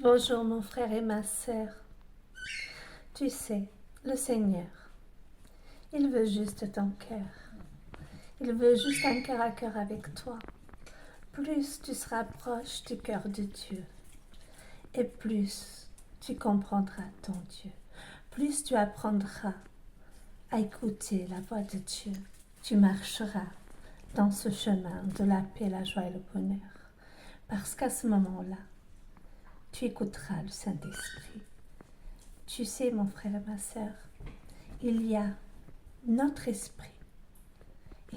Bonjour mon frère et ma sœur. Tu sais, le Seigneur, il veut juste ton cœur. Il veut juste un cœur à cœur avec toi. Plus tu seras proche du cœur de Dieu, et plus tu comprendras ton Dieu. Plus tu apprendras à écouter la voix de Dieu. Tu marcheras dans ce chemin de la paix, la joie et le bonheur. Parce qu'à ce moment-là, tu écouteras le Saint-Esprit. Tu sais, mon frère et ma sœur, il y a notre esprit,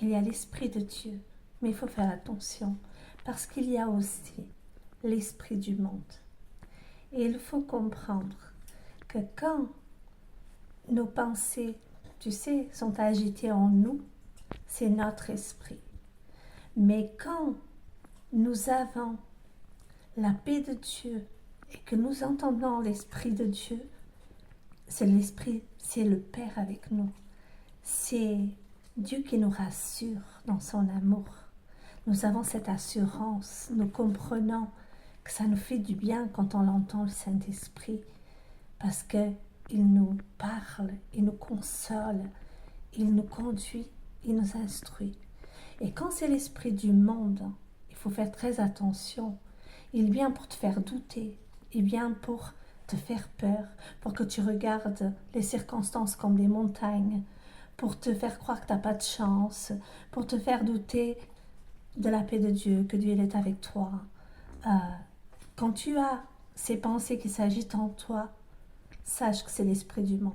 il y a l'esprit de Dieu, mais il faut faire attention parce qu'il y a aussi l'esprit du monde. Et il faut comprendre que quand nos pensées, tu sais, sont agitées en nous, c'est notre esprit. Mais quand nous avons la paix de Dieu et que nous entendons l'esprit de Dieu, c'est l'esprit, c'est le Père avec nous. C'est Dieu qui nous rassure dans son amour. Nous avons cette assurance, nous comprenons que ça nous fait du bien quand on entend le Saint-Esprit parce qu'il nous parle, il nous console, il nous conduit, il nous instruit. Et quand c'est l'esprit du monde, il faut faire très attention. Il vient pour te faire douter, il vient pour te faire peur, pour que tu regardes les circonstances comme des montagnes, pour te faire croire que tu n'as pas de chance, pour te faire douter de la paix de Dieu, que Dieu est avec toi. Quand tu as ces pensées qui s'agitent en toi, sache que c'est l'esprit du monde.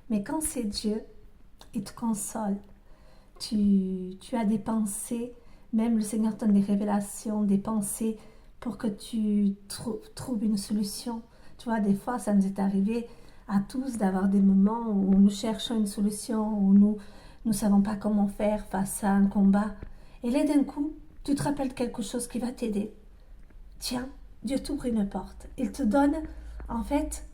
Mais quand c'est Dieu, il te console. Tu as des pensées, même le Seigneur donne des révélations, des pensées pour que tu trouves une solution. Tu vois, des fois, ça nous est arrivé à tous d'avoir des moments où nous cherchons une solution, où nous ne savons pas comment faire face à un combat. Et là, d'un coup, tu te rappelles quelque chose qui va t'aider. Tiens, Dieu t'ouvre une porte. Il te donne, en fait,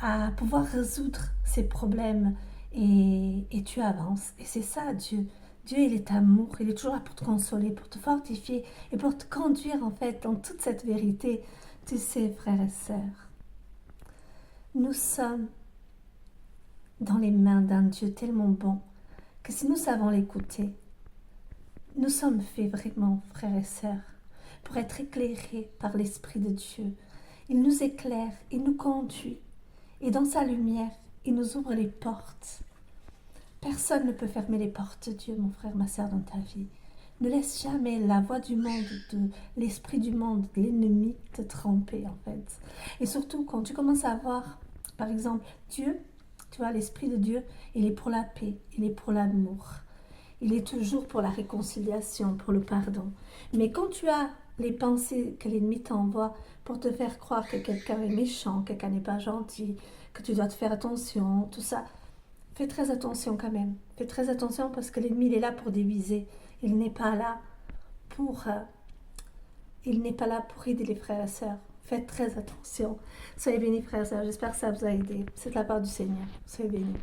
à pouvoir résoudre ces problèmes et tu avances. Et c'est ça, Dieu. Dieu, il est amour. Il est toujours là pour te consoler, pour te fortifier et pour te conduire, en fait, dans toute cette vérité. Tu sais, frères et sœurs, nous sommes dans les mains d'un Dieu tellement bon que si nous savons l'écouter, nous sommes faits vraiment, frères et sœurs, pour être éclairés par l'Esprit de Dieu. Il nous éclaire, il nous conduit. Et dans sa lumière, il nous ouvre les portes. Personne ne peut fermer les portes de Dieu, mon frère, ma sœur, dans ta vie. Ne laisse jamais la voix du monde, de l'esprit du monde, de l'ennemi te tromper, en fait. Et surtout, quand tu commences à voir, par exemple, Dieu, tu vois, l'esprit de Dieu, il est pour la paix, il est pour l'amour. Il est toujours pour la réconciliation, pour le pardon. Mais quand tu as les pensées que l'ennemi t'envoie pour te faire croire que quelqu'un est méchant, quelqu'un n'est pas gentil, que tu dois te faire attention, tout ça, fais très attention quand même. Fais très attention parce que l'ennemi, il est là pour diviser. Il n'est pas là pour, aider les frères et sœurs. Faites très attention. Soyez bénis, frères et sœurs. J'espère que ça vous a aidé. C'est de la part du Seigneur. Soyez bénis.